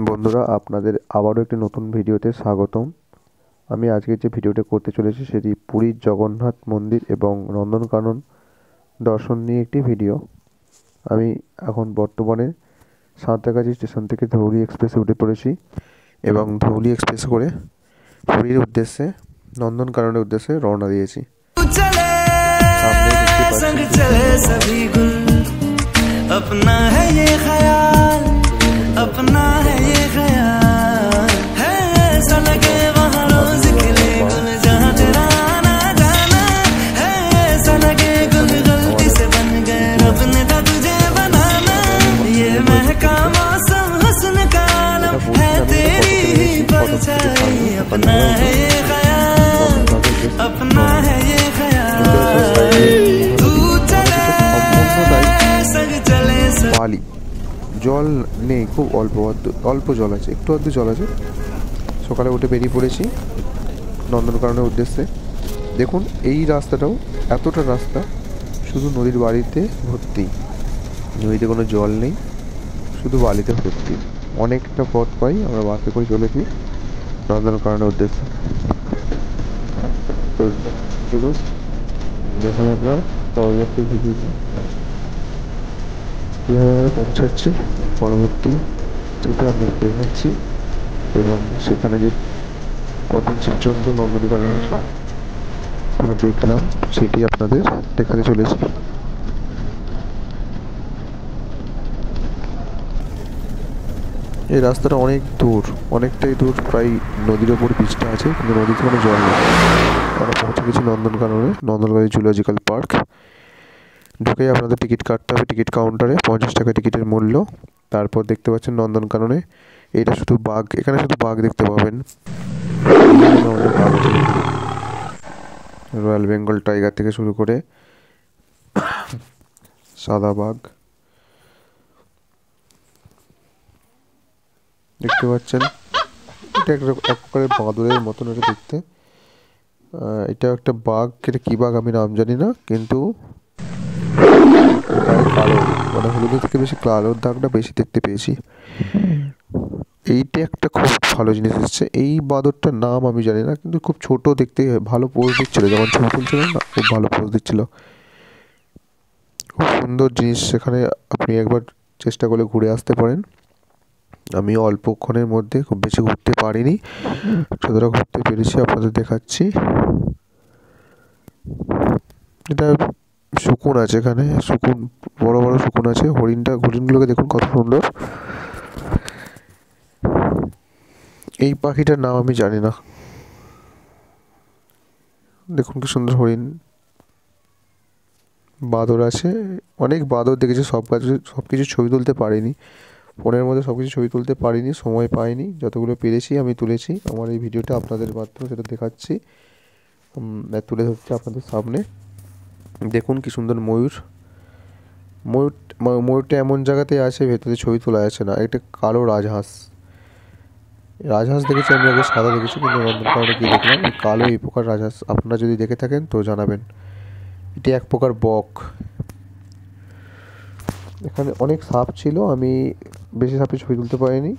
বন্ধুরা, আপনাদের আবারও একটি নতুন ভিডিওতে স্বাগতম। আমি আজকে যে ভিডিওটা করতে চলেছি সেটি পুরীর জগন্নাথ মন্দির এবং নন্দনকানন দর্শন নিয়ে একটি ভিডিও। আমি এখন বর্তমানে সাঁতরাগাছি স্টেশন থেকে ধৌলি এক্সপ্রেসে উঠে পড়েছি এবং ধৌলি এক্সপ্রেস করে পুরীর উদ্দেশ্যে নন্দনকাননের উদ্দেশ্যে রওনা দিয়েছি। সামনে দেখতে বালি জল নেই, খুব অল্প জল আছে, একটু আধটু জল আছে। সকালে উঠে বেরিয়ে পড়েছি নন্দনকাননের উদ্দেশ্যে। দেখুন, এই রাস্তাটাও এতটা রাস্তা শুধু নদীর বালিতে ভর্তি, নদীতে কোনো জল নেই, শুধু বালিতে ভর্তি। অনেকটা পথ পাই আমরা বাসে করে চলেছি নন্দনকাননের উদ্দেশ্যে। তো দেখুন, যেখানে আমরা পরবর্তী ভিডিওতে কীভাবে আমরা পৌঁছাচ্ছি পরবর্তী যেটা আমরা দেখাচ্ছি এবং সেখানে যে কত জীবজন্তু নন্দনকানন আমরা দেখলাম সেটি আপনাদের দেখাতে চলেছি। এই রাস্তাটা অনেকটাই দূর, প্রায় নদীর ওপর ব্রিজটা আছে, কিন্তু নদীতে কোনো জল নেই। আমরা পৌঁছে গেছি নন্দনকানন জুলজিক্যাল পার্ক। ঢুকেই আপনাদের টিকিট কাটতে হবে টিকিট কাউন্টারে, 50 টাকা টিকিটের মূল্য। তারপর দেখতে পাচ্ছেন নন্দনকাননে এটা শুধু বাঘ, এখানে শুধু বাঘ দেখতে পাবেন। রয়্যাল বেঙ্গল টাইগার থেকে শুরু করে সাদা বাঘ দেখতে পাচ্ছেন। এটা এক প্রকারের বাঁদরের মতন এটা দেখতে। এটা একটা বাঘ, এটা কি বাঘ আমি নাম জানি না, কিন্তু কালো, মানে হলুদের থেকে বেশি কালোর দাগটা বেশি দেখতে পেয়েছি। এইটা একটা খুব ভালো জিনিস এসেছে, এই বাঁদরটার নাম আমি জানি না, কিন্তু খুব ছোট দেখতে, ভালো পোজ দিচ্ছিল, যেমন ছবি তুলছিল না, খুব ভালো পোজ দিচ্ছিল। খুব সুন্দর জিনিস, সেখানে আপনি একবার চেষ্টা করলে ঘুরে আসতে পারেন। আমি অল্পক্ষণের মধ্যে, খুব বেশি ঘুরতে পারিনি, যতটা ঘুরতে পেরেছি আপনাদের দেখাচ্ছি। এটা শকুন আছে এখানে, বড় বড় শকুন আছে। হরিণগুলোকে দেখুন কত সুন্দর। এই পাখিটার নাম আমি জানি না। দেখুন কি সুন্দর হরিণ। বাঁদর আছে, অনেক বাঁদর দেখেছি। সব কিছু ছবি তুলতে পারিনি, ফোনের মধ্যে সব কিছু ছবি তুলতে পারিনি, সময় পাইনি। যতগুলো পেরেছি আমি তুলেছি। আমার এই ভিডিওটা আপনাদের মাধ্যমে সেটা দেখাচ্ছি, তুলে ধরছি আপনাদের সামনে। দেখুন কি সুন্দর ময়ূরটা এমন জায়গাতে আছে, ভেতরে ছবি তোলা আছে না। একটা কালো রাজহাঁস দেখেছি আমি আগে, সাদা দেখেছি, কিন্তু নন্দনকাননে গিয়ে দেখলাম এই কালো, এই প্রকার রাজহাঁস। আপনারা যদি দেখে থাকেন তো জানাবেন। এটি এক প্রকার বক। এখানে অনেক সাপ ছিল, আমি বেশি সাপের ছবি তুলতে পারিনি।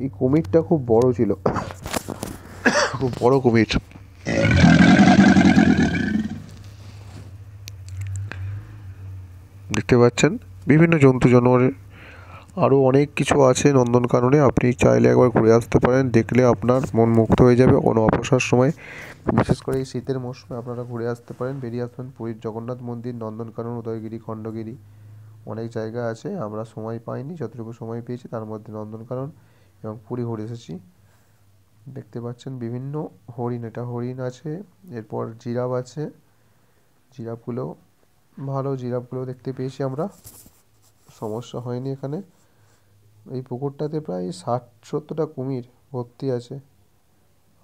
এই কুমিরটা খুব বড় ছিল, খুব বড় কুমির। দেখতে পাচ্ছেন বিভিন্ন জন্তু জানোয়ারের আরও অনেক কিছু আছে নন্দনকাননে। আপনি চাইলে একবার ঘুরে আসতে পারেন, দেখলে আপনার মন মুগ্ধ হয়ে যাবে। কোনো অবসর সময়, বিশেষ করে এই শীতের মৌসুমে আপনারা ঘুরে আসতে পারেন, বেরিয়ে আসবেন। পুরীর জগন্নাথ মন্দির, নন্দনকানন, উদয়গিরি, খণ্ডগিরি, অনেক জায়গা আছে। আমরা সময় পাইনি, যতটুকু সময় পেয়েছি তার মধ্যে নন্দনকানন এবং পুরী ঘুরে এসেছি। দেখতে পাচ্ছেন বিভিন্ন হরিণ, এটা হরিণ আছে, এরপর জিরাফ আছে। জিরাফগুলো দেখতে পেয়েছি আমরা, সমস্যা হয়নি এখানে। এই পুকুরটাতে প্রায় 60-70টা কুমির ভর্তি আছে,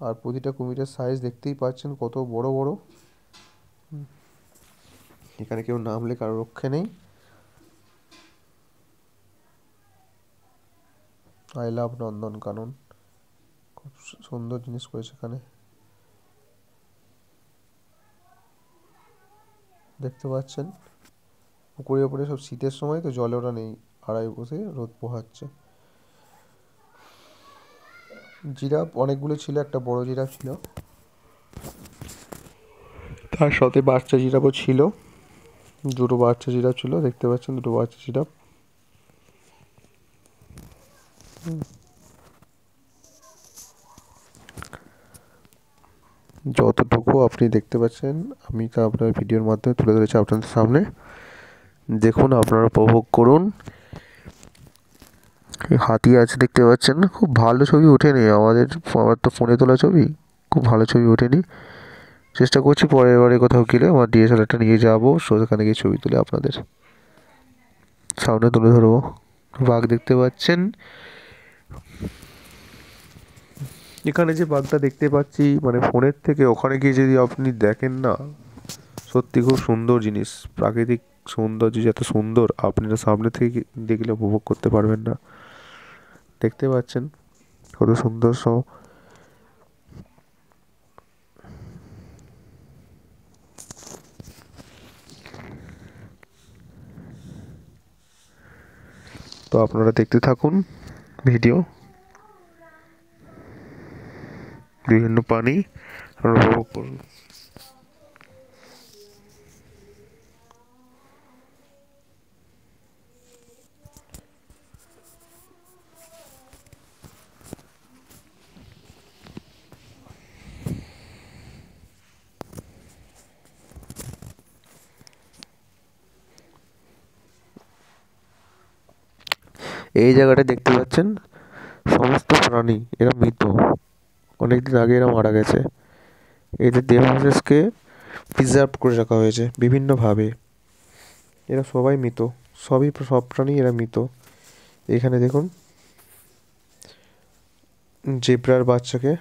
আর প্রতিটা কুমিরের সাইজ দেখতেই পাচ্ছেন কত বড় বড়। এখানে কেউ নামলে কারো রক্ষে নেই। আই লাভ নন্দনকানন, খুব সুন্দর জিনিস করেছে এখানে। দেখতে পাচ্ছেন পুকুরের ওপরে, সব শীতের সময় তো জলে ওরা নেই, আড়াই বসে রোদ পোহাচ্ছে। জিরাফ অনেকগুলো ছিল, একটা বড় জিরাফ ছিল, তার সাথে বাচ্চা জিরাফও ছিল। দুটো বাচ্চা জিরাফ ছিল, দেখতে পাচ্ছেন দুটো বাচ্চা জিরাফ। যতটুকু আপনি দেখতে পাচ্ছেন আমি তা আপনার ভিডিওর মাধ্যমে তুলে ধরেছি আপনাদের সামনে। দেখুন, আপনারা উপভোগ করুন। হাতি আছে দেখতে পাচ্ছেন, খুব ভালো ছবি ওঠেনি আমার তো ফোনে তোলা ছবি, খুব ভালো ছবি ওঠেনি। চেষ্টা করছি পরের বারে কোথাও গেলে আমার ডিএসএলআরটা নিয়ে যাবো, সেখানে গিয়ে ছবি তুলে আপনাদের সামনে তুলে ধরবো। বাঘ দেখতে পাচ্ছেন, এখানে যে বাঘটা দেখতে পাচ্ছি, মানে ফোনের থেকে ওখানে গিয়ে যদি আপনি দেখেন না, সত্যি খুব সুন্দর জিনিস। প্রাকৃতিক সৌন্দর্য যে এত সুন্দর, আপনারা সামনে থেকে দেখলে উপভোগ করতে পারবেন না। দেখতে পাচ্ছেন কত সুন্দর সব। তো আপনারা দেখতে থাকুন ভিডিও, বিভিন্ন প্রাণী আপনারা উপভোগ করুন। এই জায়গাটা দেখতে পাচ্ছেন, সমস্ত প্রাণী এরা মৃত, অনেকদিন আগে এরা মারা গেছে। এদের দেহাবশেষকে প্রিজার্ভ করে রাখা হয়েছে বিভিন্নভাবে। এরা সবাই মৃত, সব প্রাণী এরা মৃত। এখানে দেখুন জেব্রার বাচ্চাকে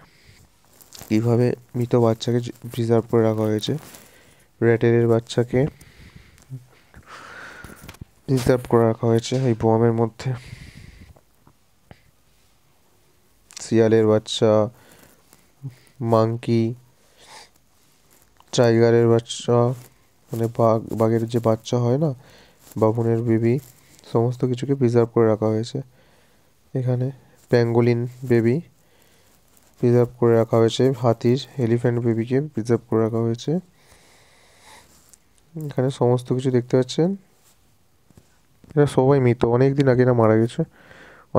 কীভাবে মৃত বাচ্চাকে প্রিজার্ভ করে রাখা হয়েছে, র্যাটের বাচ্চাকে প্রিজার্ভ করে রাখা হয়েছে এই বোয়ামের মধ্যে, শিয়ালের বাচ্চা, মাংকি, টাইগারের বাচ্চা, মানে বাঘের যে বাচ্চা হয় না, বাবুনের বেবি, সমস্ত কিছুকে প্রিজার্ভ করে রাখা হয়েছে। এখানে প্যাঙ্গোলিন বেবি প্রিজার্ভ করে রাখা হয়েছে, হাতির এলিফ্যান্ট বেবিকে প্রিজার্ভ করে রাখা হয়েছে। এখানে সমস্ত কিছু দেখতে পাচ্ছেন, এরা সবাই মৃত, অনেক দিন আগে এরা মারা গেছে।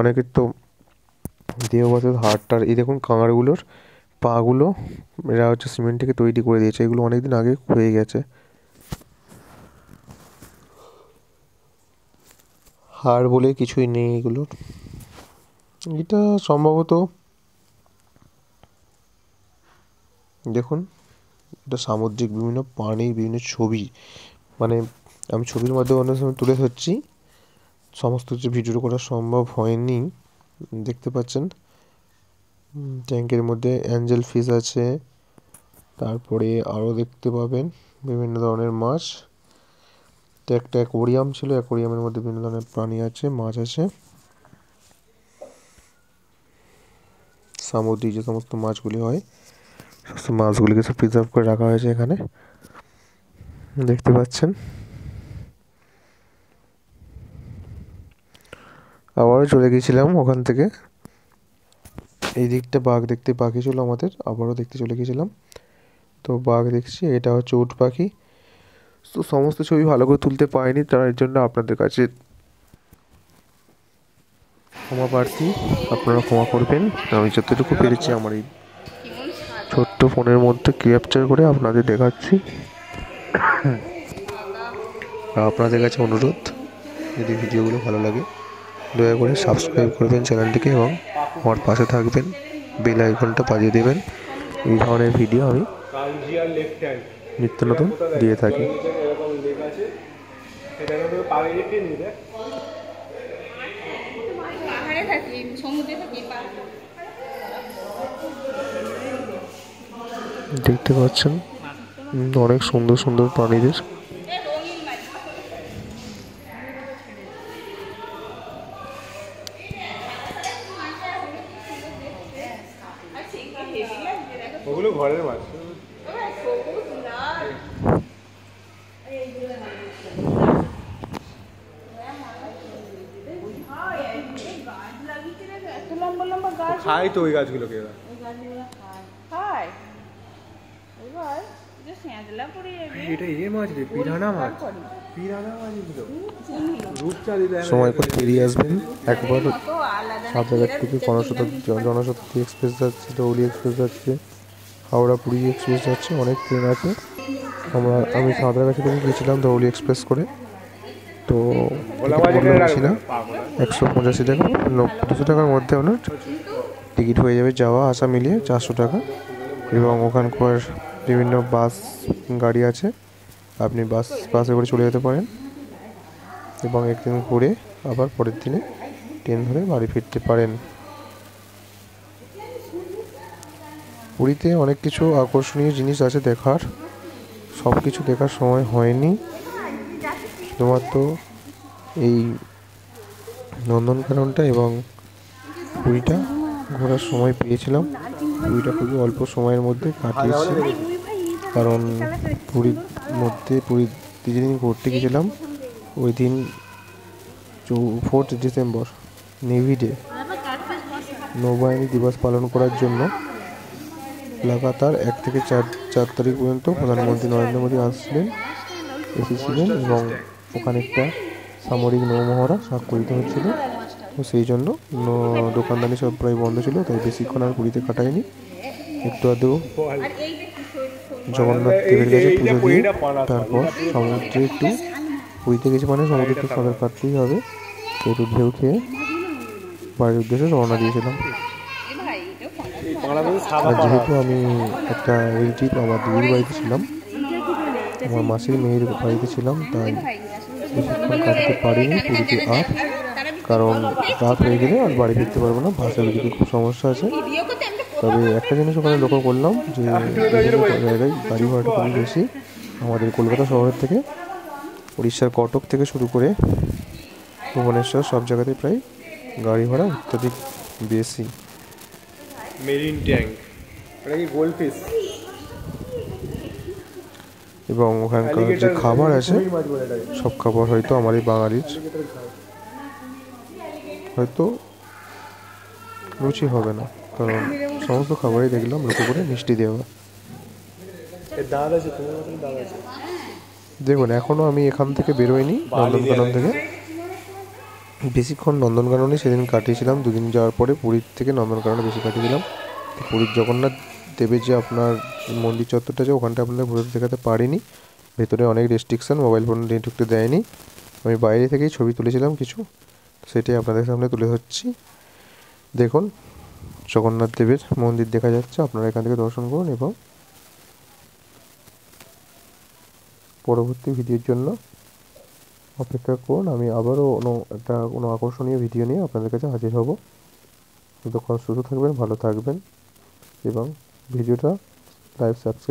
অনেকের তো দেহবশেষ হাড়টার, এই দেখুন কাঁকড়াগুলোর পাগুলো এরা হচ্ছে সিমেন্ট থেকে তৈরি করে দিয়েছে, এগুলো অনেক দিন আগে হয়ে গেছে। হাড় বলে কিছুই নেই এগুলোর। এটা সম্ভবত দেখুন, এটা সামুদ্রিক বিভিন্ন প্রাণীর বিভিন্ন ছবি, মানে আমি ছবির মাধ্যমে অনেক সময় তুলে ধরছি, সমস্ত কিছু ভিডিও করা সম্ভব হয়নি। দেখতে পাচ্ছেন ট্যাঙ্কের মধ্যে অ্যাঞ্জেল ফিশ আছে, তারপরে আরও দেখতে পাবেন বিভিন্ন ধরনের মাছ। তো একটা অ্যাকোরিয়াম ছিল, অ্যাকোরিয়ামের মধ্যে বিভিন্ন ধরনের প্রাণী আছে, মাছ আছে, সামুদ্রিক যে সমস্ত মাছগুলি হয় সমস্ত মাছগুলিকে সব প্রিজার্ভ করে রাখা হয়েছে এখানে দেখতে পাচ্ছেন। আবারও চলে গেছিলাম ওখান থেকে, এই দিকটা বাঘ দেখতে বাকি ছিল আমাদের, আবারও দেখতে চলে গেছিলাম। তো বাঘ দেখছি, এটা হচ্ছে উট পাখি। তো সমস্ত ছবি ভালো করে তুলতে পারিনি, তার জন্য আপনাদের কাছে ক্ষমা প্রার্থী, আপনারা ক্ষমা করবেন। আমি যতটুকু পেরেছি আমার এই ছোট্ট ফোনের মধ্যে ক্যাপচার করে আপনাদের দেখাচ্ছি। আপনাদের কাছে অনুরোধ, যদি ভিডিওগুলো ভালো লাগে দয়া করে সাবস্ক্রাইব করবেন চ্যানেলটিকে এবং আমার পাশে থাকবেন, বেল আইকনটা বাজিয়ে দেবেন। এই ধরনের ভিডিও আমি নিত্য নতুন দিয়ে থাকি। দেখতে পাচ্ছেন অনেক সুন্দর সুন্দর প্রাণীদের। ওগুলো ঘরের মাছ। লম্বা লম্বা খাই তো ওই গাছগুলোকে এরা। ওই গাছগুলো খায় এবার যে স্যাঁদলা পড়ে যাবে এটা মাছ রে, পিরানা মাছ। পিরানা মাছ এগুলো। রূপচাঁদ সময় করে বেরিয়ে আসবেন। একবার তো আলাদা সাঁতরাঘাট থেকে জনশতাব্দী এক্সপ্রেস যাচ্ছে, ধৌলি এক্সপ্রেস যাচ্ছে, হাওড়া পুরী এক্সপ্রেস যাচ্ছে, অনেক ট্রেন আছে। আমি সাঁতরাগাছি থেকে গিয়েছিলাম ধৌলি এক্সপ্রেস করে। তো টিকিট মূল্য বেশি না, 185 টাকা, 200 টাকার মধ্যে আপনার টিকিট হয়ে যাবে যাওয়া আসা মিলিয়ে 400 টাকা। এবং ওখানকার বিভিন্ন বাস গাড়ি আছে, আপনি বাসে করে চলে যেতে পারেন এবং একদিন ঘুরে আবার পরের দিনে ট্রেন ধরে বাড়ি ফিরতে পারেন। পুরীতে অনেক কিছু আকর্ষণীয় জিনিস আছে দেখার, সব কিছু দেখার সময় হয়নি। শুধুমাত্র এই নন্দনকাননটা এবং পুরীটা ঘোরার সময় পেয়েছিলাম। পুরীটা খুবই অল্প সময়ের মধ্যে কাটিয়েছি, কারণ পুরীর যেদিন ঘুরতে গেছিলাম ওই দিন 4 ডিসেম্বর নেভি ডে, নৌবাহিনী দিবস পালন করার জন্য লাগাতার 1 থেকে 4 তারিখ পর্যন্ত প্রধানমন্ত্রী নরেন্দ্র মোদী এসেছিলেন এবং ওখানে একটা সামরিক নৌমহড়া স্বাক্ষরিত হচ্ছিল। তো সেই জন্য দোকানদানি সব প্রায় বন্ধ ছিল, তাই বেশিক্ষণ আর পুরীতে কাটায়নি। একটু আধটু জগন্নাথ দেবের কাছে পুজো দিয়ে তারপর সমুদ্রে একটু, পুরীতে গেছি মানে সমুদ্রে একটু সাঁতার কাটতেই হবে, একটু ঢেউ খেয়ে বাড়ির উদ্দেশ্যে রওনা দিয়েছিলাম। আর যেহেতু আমি একটা রিলেটিভ আমার দিদির বাড়িতে ছিলাম, আমার মাসির মেয়ের বাড়িতে ছিলাম, তাই বেশিক্ষণ কাটতে পারিনি পুরীতে আর, কারণ রাত হয়ে গেলে আর বাড়ি ফিরতে পারবো না, ভাষার দিকে খুব সমস্যা আছে। তবে একটা জিনিস ওখানে লক্ষ্য করলাম যে জায়গায় গাড়ি ভাড়াটা খুবই বেশি আমাদের কলকাতা শহরের থেকে। উড়িষ্যার কটক থেকে শুরু করে ভুবনেশ্বর সব জায়গাতে প্রায় গাড়ি ভাড়া অত্যাধিক বেশি। মেরিন ট্যাঙ্ক, এটা কি গোল্ডফিশ? এবং ওখানকার যে খাবার আছে সব খাবার হয়তো আমার এই বাঙালির হয়তো রুচি হবে না, কারণ সমস্ত খাবারই দেখলাম লক্ষ্য করে মিষ্টি দেওয়া। দেখুন এখনও আমি এখান থেকে বেরোইনি নন্দনকানন থেকে, বেশিক্ষণ নন্দনকাননে সেদিন কাটিয়েছিলাম। 2 দিন যাওয়ার পরে পুরীর থেকে নন্দনকাননে বেশি কাটিয়েছিলাম। পুরীর জগন্নাথ দেবের যে আপনার মন্দির চত্বরটা আছে ওখানটা আপনাদের ঘুরে দেখাতে পারিনি, ভেতরে অনেক রেস্ট্রিকশান, মোবাইল ফোন নিয়ে ঢুকতে দেয়নি। আমি বাইরে থেকেই ছবি তুলেছিলাম কিছু, সেটাই আপনাদের সামনে তুলে ধরছি। দেখুন জগন্নাথ দেবের মন্দির দেখা যাচ্ছে, আপনারা এখান থেকে দর্শন করুন এবং পরবর্তী ভিডিওর জন্য অপেক্ষা করুন। আমি আবারও কোনো আকর্ষণীয় ভিডিও নিয়ে আপনাদের কাছে হাজির হব। ততক্ষণ সুস্থ থাকবেন, ভালো থাকবেন এবং ভিডিওটা লাইভ সাবস্ক্রাইব